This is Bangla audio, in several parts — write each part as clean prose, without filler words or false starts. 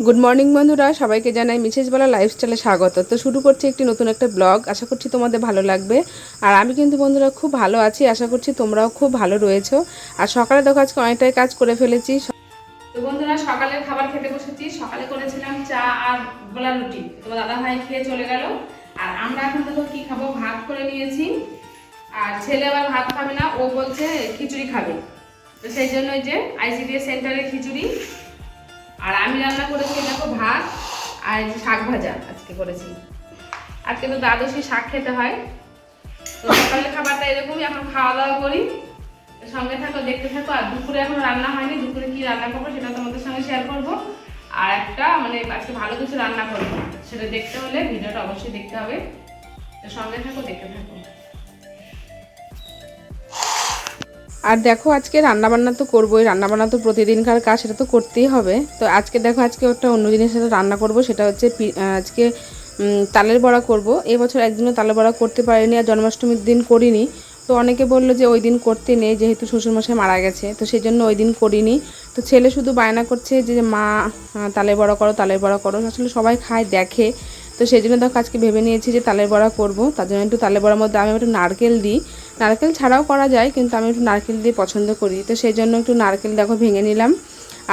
গুড মর্নিং বন্ধুরা, সবাইকে জানাই মিসেস বলা লাইফস্টাইলে স্বাগত। তো শুরু করছি একটি নতুন একটা ব্লগ। আশা করছি তোমাদের ভালো লাগবে। আর আমি কিন্তু বন্ধুরা খুব ভালো আছি, আশা করছি তোমরাও খুব ভালো রয়েছো। আর সকালে দেখো আজকে অনেকটাই কাজ করে ফেলেছি। তো বন্ধুরা সকালের খাবার খেতে বসেছি। সকালে করেছিলাম চা আর গোলা রুটি, তোমার দাদা ভাই খেয়ে চলে গেল। আর আমরা এখন দেখো কি খাবো, ভাত করে নিয়েছি। আর ছেলে আবার ভাত খাবে না, ও বলছে খিচুড়ি খাবে। তো সেই জন্য যে আইসিডিএস সেন্টারে খিচুড়ি। আর আমি রান্না করেছি দেখো ভাত আর শাক ভাজা আজকে করেছি। আজকে তো দ্বাদশী শাক খেতে হয়। তো সকালের খাবারটা এরকমই, এখন খাওয়া দাওয়া করি। সঙ্গে থাকো, দেখতে থাকো। আর দুপুরে এখন রান্না হয়নি, দুপুরে কি রান্না করবো সেটা তোমাদের সঙ্গে শেয়ার করবো। আর একটা আজকে ভালো কিছু রান্না করবো, সেটা দেখতে হলে ভিডিওটা অবশ্যই দেখতে হবে। তো সঙ্গে থাকো, দেখতে থাকো। আর দেখো আজকে রান্নাবান্না তো করবোই, রান্নাবান্না তো প্রতিদিনকার কাজ, সেটা তো করতেই হবে। তো আজকে দেখো আজকে একটা অন্য জিনিস সাথে রান্না করব, সেটা হচ্ছে আজকে তালের বড়া করব। এবছর একদিনও তালের বড়া করতে পারিনি, আর জন্মাষ্টমীর দিন করিনি। তো অনেকে বললো যে ওই দিন করতে নেই, যেহেতু শ্বশুরমশাই মারা গেছে, তো সেই জন্য ওই দিন করিনি। তো ছেলে শুধু বায়না করছে যে মা তালের বড়া করো, তালের বড়া করো। আসলে সবাই খায় দেখে, তো সেই জন্য দেখো আজকে ভেবে নিয়েছি যে তালের বড়া করব। তার জন্য একটু তালের বড়ার মধ্যে আমি একটু নারকেল দিই, নারকেল ছাড়াও করা যায়, কিন্তু আমি একটু নারকেল দিয়ে পছন্দ করি। তো সেই জন্য একটু নারকেল দেখো ভেঙে নিলাম।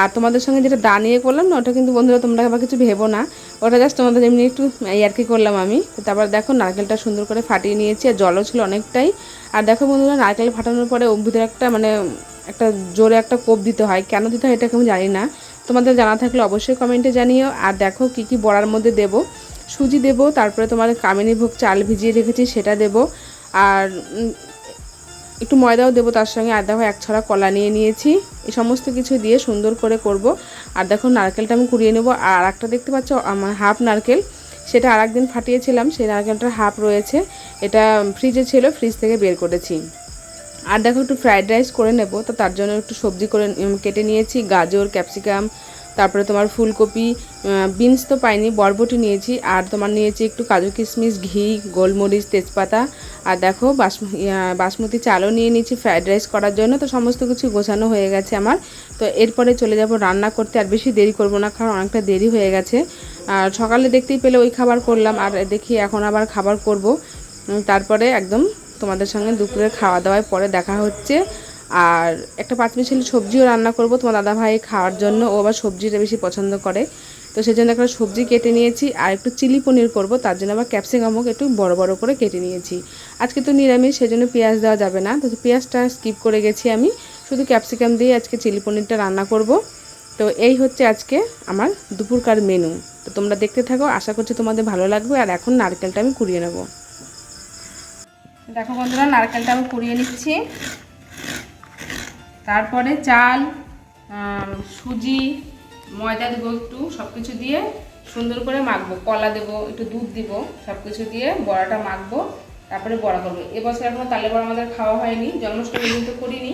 আর তোমাদের সঙ্গে যেটা দাঁড়িয়ে করলাম না, ওটা কিন্তু বন্ধুরা তোমরা আবার কিছু ভেবো না, ওটা জাস্ট তোমাদের এমনি একটু ইয়ার্কি করলাম আমি। তো তারপর দেখো নারকেলটা সুন্দর করে ফাটিয়ে নিয়েছি, আর জলও ছিল অনেকটাই। আর দেখো বন্ধুরা নারকেল ফাটানোর পরে ওর ভিতরে একটা জোরে একটা কোপ দিতে হয়, কেন দিতে হয় এটাকে আমি জানি না। তোমাদের জানা থাকলে অবশ্যই কমেন্টে জানিও। আর দেখো কি কি বড়ার মধ্যে দেবো, সুজি দেবো, তারপরে তোমার কামিনী ভোগ চাল ভিজিয়ে রেখেছি সেটা দেবো, আর একটু ময়দাও দেবো তার সঙ্গে। আর দেখো এক ছড়া কলা নিয়ে নিয়েছি, এই সমস্ত কিছু দিয়ে সুন্দর করে করব। আর দেখো নারকেলটা আমি কুড়িয়ে নেবো। আর একটা দেখতে পাচ্ছ আমার হাফ নারকেল, সেটা আর একদিন ফাটিয়েছিলাম, সেই নারকেলটার হাফ রয়েছে, এটা ফ্রিজে ছিল, ফ্রিজ থেকে বের করেছি। আর দেখো একটু ফ্রাইড রাইস করে নেব, তো তার জন্য একটু সবজি করে কেটে নিয়েছি, গাজর, ক্যাপসিকাম, তারপরে তোমার ফুলকপি, বিনস তো পাইনি, বরবটি নিয়েছি। আর তোমার নিয়েছি একটু কাজু কিশমিশ, ঘি, গোলমরিচ, তেজপাতা। আর দেখো বাসমতি চালও নিয়ে নিয়েছি ফ্রাইড রাইস করার জন্য। তো সমস্ত কিছু গোছানো হয়ে গেছে আমার। তো এরপরে চলে যাব রান্না করতে। আর বেশি দেরি করব না, কারণ অনেকটা দেরি হয়ে গেছে। আর সকালে দেখতেই পেলে ওই খাবার করলাম, আর দেখি এখন আবার খাবার করব। তারপরে একদম তোমাদের সঙ্গে দুপুরের খাওয়া দাওয়ায় পরে দেখা হচ্ছে। আর একটা পাঁচমিশালি সবজিও রান্না করব তোমার দাদাভাই খাওয়ার জন্য, ও আবার সবজিটা বেশি পছন্দ করে। তো সেই জন্য একটা সবজি কেটে নিয়েছি। আর একটু চিলি পনির করব, তার জন্য আবার ক্যাপসিকামও একটু বড় বড় করে কেটে নিয়েছি। আজকে তো নিরামিষ, সেজন্য পেঁয়াজ দেওয়া যাবে না, তো পেঁয়াজটা স্কিপ করে গেছি আমি, শুধু ক্যাপসিকাম দিয়ে আজকে চিলি পনিরটা রান্না করব। তো এই হচ্ছে আজকে আমার দুপুরকার মেনু। তো তোমরা দেখতে থাকো, আশা করছি তোমাদের ভালো লাগবে। আর এখন নারকেলটা আমি কুড়িয়ে নেব। দেখো বন্ধুরা নারকেলটা আমি কুড়িয়ে নিচ্ছি। তারপরে চাল, সুজি, ময়দা দেবো একটু, সব কিছু দিয়ে সুন্দর করে মাখবো, কলা দেবো, একটু দুধ দিব, সব কিছু দিয়ে বড়াটা মাখবো, তারপরে বড়া করবো। এবছর এখনও তালের বড়া আমাদের খাওয়া হয়নি, জন্মাষ্টমী দিন তো করিনি,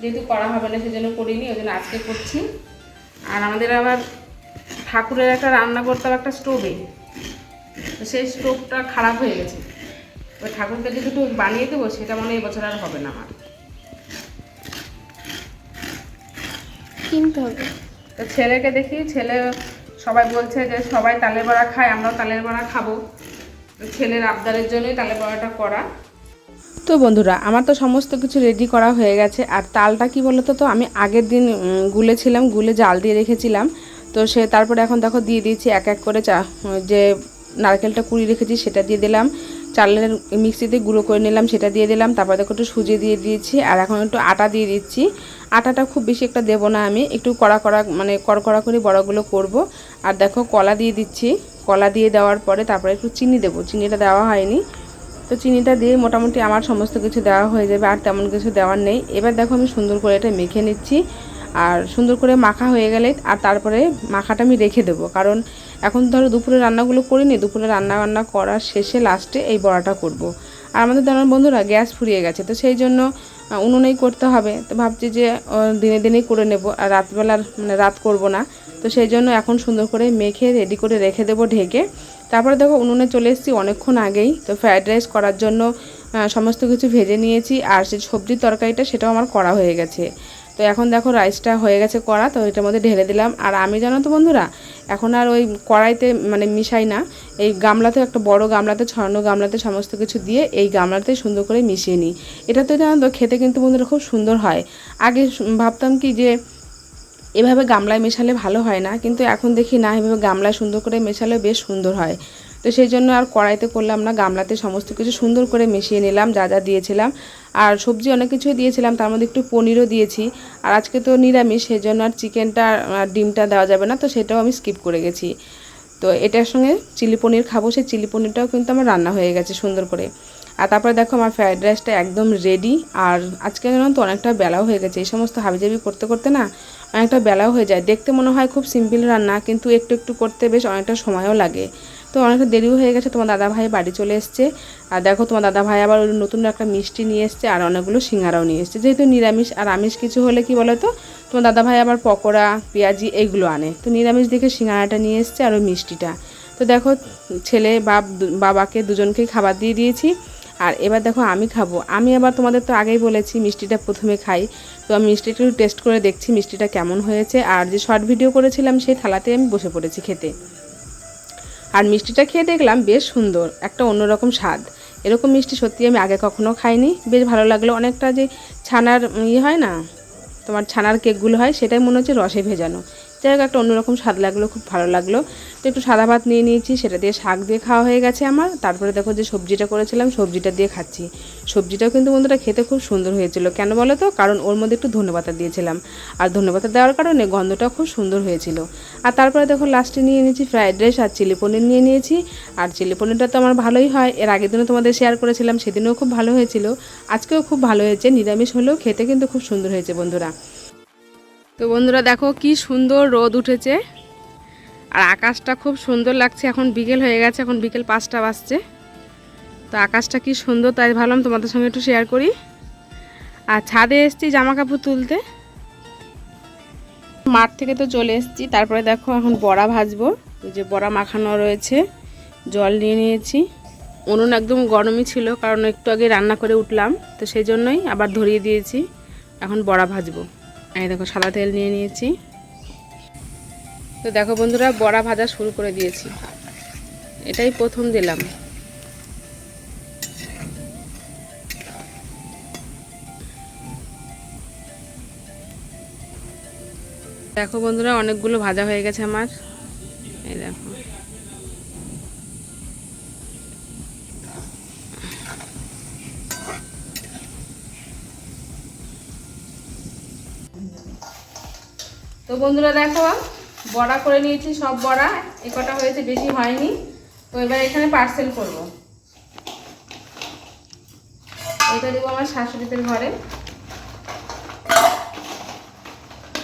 যেহেতু করা হবে না সেজন্য করিনি, ওই জন্য আজকে করছি। আর আমাদের আবার ঠাকুরের একটা রান্না করতে হবে একটা স্টোভে, তো সেই স্টোভটা খারাপ হয়ে গেছে। ওই ঠাকুরকে যদি একটু বানিয়ে দেবো, সেটা মনে হয় এবছর আর হবে না আমার, কিনতে হবে। তো ছেলেকে দেখি, ছেলে সবাই বলছে যে সবাই তালের বড়া খায়, আমরাও তালের বড়া খাবো। তো ছেলের আবদারের জন্যই তালের বড়াটা করা। তো বন্ধুরা আমার তো সমস্ত কিছু রেডি করা হয়ে গেছে। আর তালটা কি বলতো, তো আমি আগের দিন গুলেছিলাম, গুলে জাল দিয়ে রেখেছিলাম। তো তারপরে এখন দেখো দিয়ে দিয়েছি এক এক করে যে নারকেলটা কুড়িয়ে রেখেছি সেটা দিয়ে দিলাম, চালের মিক্সিতে গুঁড়ো করে নিলাম সেটা দিয়ে দিলাম, তারপরে দেখো একটু সুজি দিয়ে দিয়েছি। আর এখন একটু আটা দিয়ে দিচ্ছি। আটাটা খুব বেশি একটা দেবো না, আমি একটু কড়কড়া করে বড়াগুলো করব। আর দেখো কলা দিয়ে দিচ্ছি, কলা দিয়ে দেওয়ার পরে তারপরে একটু চিনি দেবো, চিনিটা দেওয়া হয়নি। তো চিনিটা দিয়ে মোটামুটি আমার সমস্ত কিছু দেওয়া হয়ে যাবে, আর তেমন কিছু দেওয়ার নেই। এবার দেখো আমি সুন্দর করে এটা মেখে নিচ্ছি। আর সুন্দর করে মাখা হয়ে গেলে আর তারপরে মাখাটা আমি রেখে দেবো, কারণ এখন ধরো দুপুরে রান্নাগুলো করিনি, দুপুরে রান্না করার শেষে লাস্টে এই বড়াটা করব। আর আমাদের ধরুন বন্ধুরা গ্যাস ফুরিয়ে গেছে, তো সেই জন্য উনুনেই করতে হবে। তো ভাবছি যে দিনে দিনেই করে নেব, আর রাতবেলার রাত করব না। তো সেই জন্য এখন সুন্দর করে মেখে রেডি করে রেখে দেবো ঢেকে। তারপরে দেখো উনুনে চলে এসেছি অনেকক্ষণ আগেই। তো ফ্রায়েড রাইস করার জন্য সমস্ত কিছু ভেজে নিয়েছি, আর সেই সবজির তরকারিটা সেটাও আমার করা হয়ে গেছে। তো এখন দেখো রাইসটা হয়ে গেছে করা, তো এটার মধ্যে ঢেলে দিলাম। আর আমি জানো তো বন্ধুরা এখন আর ওই কড়াইতে মানে মিশাই না, এই গামলাতে, একটা বড় গামলাতে, ছড়ানো গামলাতে সমস্ত কিছু দিয়ে এই গামলাতে সুন্দর করে মিশিয়ে নিই। এটা তো জানো তো খেতে কিন্তু বন্ধুরা খুব সুন্দর হয়। আগে ভাবতাম কি যে এভাবে গামলায় মেশালে ভালো হয় না, কিন্তু এখন দেখি না, এভাবে গামলায় সুন্দর করে মেশালে বেশ সুন্দর হয়। তো সেই জন্য আর কড়াইতে করলাম না, গামলাতে সমস্ত কিছু সুন্দর করে মিশিয়ে নিলাম যা যা দিয়েছিলাম। আর সবজি অনেক কিছুই দিয়েছিলাম, তার মধ্যে একটু পনিরও দিয়েছি। আর আজকে তো নিরামিষ, সেই জন্য আর চিকেনটা আর ডিমটা দেওয়া যাবে না, তো সেটাও আমি স্কিপ করে গেছি। তো এটার সঙ্গে চিলি পনির খাবো, সেই চিলি পনিরটাও কিন্তু আমার রান্না হয়ে গেছে সুন্দর করে। আর তারপরে দেখো আমার ফ্রায়েড রাইসটা একদম রেডি। আর আজকে জানো তো অনেকটা বেলাও হয়ে গেছে, এই সমস্ত হাবিজাবি করতে করতে না অনেকটা বেলাও হয়ে যায়। দেখতে মনে হয় খুব সিম্পল রান্না, কিন্তু একটু একটু করতে বেশ অনেকটা সময়ও লাগে। তো অনেকটা দেরিও হয়ে গেছে, তোমার দাদাভাই বাড়ি চলে এসছে। আর দেখো তোমার দাদাভাই আবার নতুন একটা মিষ্টি নিয়ে এসছে, আর অনেকগুলো সিঙ্গারাও নিয়ে এসছে। যেহেতু নিরামিষ, আর আমিষ কিছু হলে কি বলো তো, তোমার দাদাভাই আবার পকোড়া, পেঁয়াজি এইগুলো আনে। তো নিরামিষ দেখে সিঙ্গারাটা নিয়ে এসছে আর ওই মিষ্টিটা। তো দেখো ছেলে বাবাকে দুজনকেই খাবার দিয়ে দিয়েছি। আর এবার দেখো আমি খাবো। আমি আবার তোমাদের তো আগেই বলেছি মিষ্টিটা প্রথমে খাই, তো আমি মিষ্টিটা একটু টেস্ট করে দেখছি মিষ্টিটা কেমন হয়েছে। আর যে শর্ট ভিডিও করেছিলাম সেই থালাতে আমি বসে পড়েছি খেতে। আর মিষ্টিটা খেয়ে দেখলাম বেশ সুন্দর, একটা অন্যরকম স্বাদ। এরকম মিষ্টি সত্যি আমি আগে কখনো খাইনি, বেশ ভালো লাগলো। অনেকটা যে ছানার হয় না, তোমার ছানার কেকগুলো হয়, সেটাই মনে হচ্ছে রসে ভেজানো। যাই হোক একটা অন্যরকম স্বাদ লাগলো, খুব ভালো লাগলো। তো একটু সাদা ভাত নিয়ে নিয়েছি, সেটা দিয়ে শাক দিয়ে খাওয়া হয়ে গেছে আমার। তারপরে দেখো যে সবজিটা করেছিলাম, সবজিটা দিয়ে খাচ্ছি। সবজিটাও কিন্তু বন্ধুরা খেতে খুব সুন্দর হয়েছিল। কেন বলো তো, কারণ ওর মধ্যে একটু ধনেপাতা দিয়েছিলাম, আর ধনেপাতা দেওয়ার কারণে গন্ধটা খুব সুন্দর হয়েছিল। আর তারপরে দেখো লাস্টে নিয়ে নিয়েছি ফ্রায়েড রাইস আর চিলি পনির নিয়ে নিয়েছি। আর চিলি পনিরটা তো আমার ভালোই হয়, এর আগের দিনও তোমাদের শেয়ার করেছিলাম, সেদিনও খুব ভালো হয়েছিল, আজকেও খুব ভালো হয়েছে। নিরামিষ হলেও খেতে কিন্তু খুব সুন্দর হয়েছে বন্ধুরা। তো বন্ধুরা দেখো কি সুন্দর রোদ উঠেছে, আর আকাশটা খুব সুন্দর লাগছে। এখন বিকেল হয়ে গেছে, এখন বিকেল 5টা বাজছে। তো আকাশটা কি সুন্দর, তাই ভাবলাম তোমাদের সঙ্গে একটু শেয়ার করি। আর ছাদে এসেছি জামা কাপড় তুলতে, মাঠ থেকে তো চলে এসেছি। তারপরে দেখো এখন বড়া ভাজবো, ওই যে বড়া মাখানো রয়েছে, জল নিয়ে নিয়েছি। উনুন একদম গরমই ছিল, কারণ একটু আগে রান্না করে উঠলাম, তো সেই জন্যই আবার ধরিয়ে দিয়েছি। এখন বড়া ভাজবো। এই দেখো সাদা তেল নিয়ে নিয়েছি। তো দেখো বন্ধুরা বড়া ভাজা শুরু করে দিয়েছি, এটাই প্রথম দিলাম। দেখো বন্ধুরা অনেকগুলো ভাজা হয়ে গেছে আমার, এই দেখো। তো বন্ধুরা দেখো বড়া করে নিয়েছি, সব বড়া এ কটা হয়েছে, বেশি হয়নি। তো এবার এখানে পার্সেল করব। এটা দেবো আমার শাশুড়িদের ঘরে।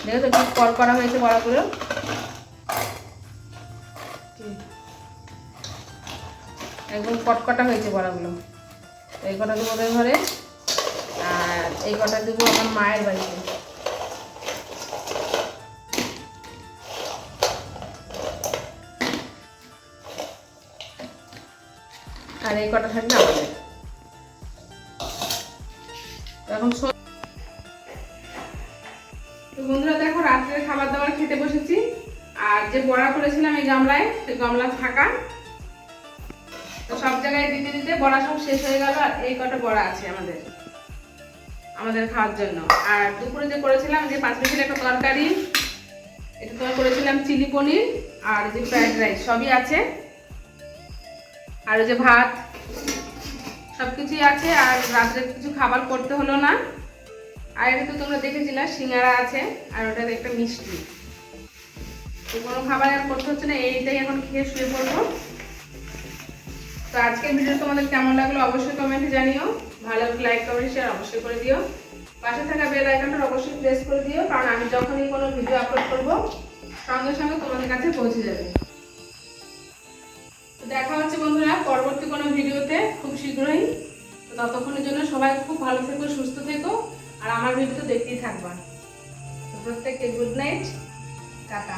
দেখো তো কি করা হয়েছে বড়াগুলো, একদম কটকটা হয়েছে বড়াগুলো। তো এই কটা দেবো ওদের ঘরে, আর এই কটা দেবো আমার মায়ের বাড়িতে। আর এই কটা থাকবে আমাদের। এখন তো বন্ধুরা দেখো রাত্রে খাবার দাবার খেতে বসেছি। আর যে বড়া করেছিলাম এই গামলায়, গামলা ফাঁকা, তো সব জায়গায় দিতে দিতে বড়া সব শেষ হয়ে গেল। আর এই কটা বড়া আছে আমাদের খাওয়ার জন্য। আর দুপুরে যে করেছিলাম যে 5 মিনিটের একটা তরকারি, এটা তোমার করেছিলাম চিলি পনির, আর যে ফ্রাইড রাইস সবই আছে, আর ওই যে ভাত, সবকিছুই আছে। আর রাত্রে কিছু খাবার করতে হলো না। আর এটা তো তোমরা দেখেছিলে সিঙ্গারা আছে, আর ওটাতে একটা মিষ্টি। তো কোনো খাবার আর করতে হচ্ছে না, এইটাই এখন খেয়ে শুয়ে পড়বো। তো আজকের ভিডিও তোমাদের কেমন লাগলো অবশ্যই কমেন্টে জানিও। ভালো লাগলে লাইক কমেন্ট শেয়ার অবশ্যই করে দিও। পাশে থাকা বেল আইকনটা অবশ্যই প্রেস করে দিও, কারণ আমি যখনই কোনো ভিডিও আপলোড করব সঙ্গে সঙ্গে তোমাদের কাছে পৌঁছে যাবে। তো দেখা হচ্ছে বন্ধুরা পরবর্তী কোনো ভিডিওতে খুব শীঘ্রই। তো ততক্ষণের জন্য সবাই খুব ভালো থেকো, সুস্থ থেকো, আর আমার ভিডিও তো দেখতেই থাকবা। তো প্রত্যেককে গুড নাইট, টাটা।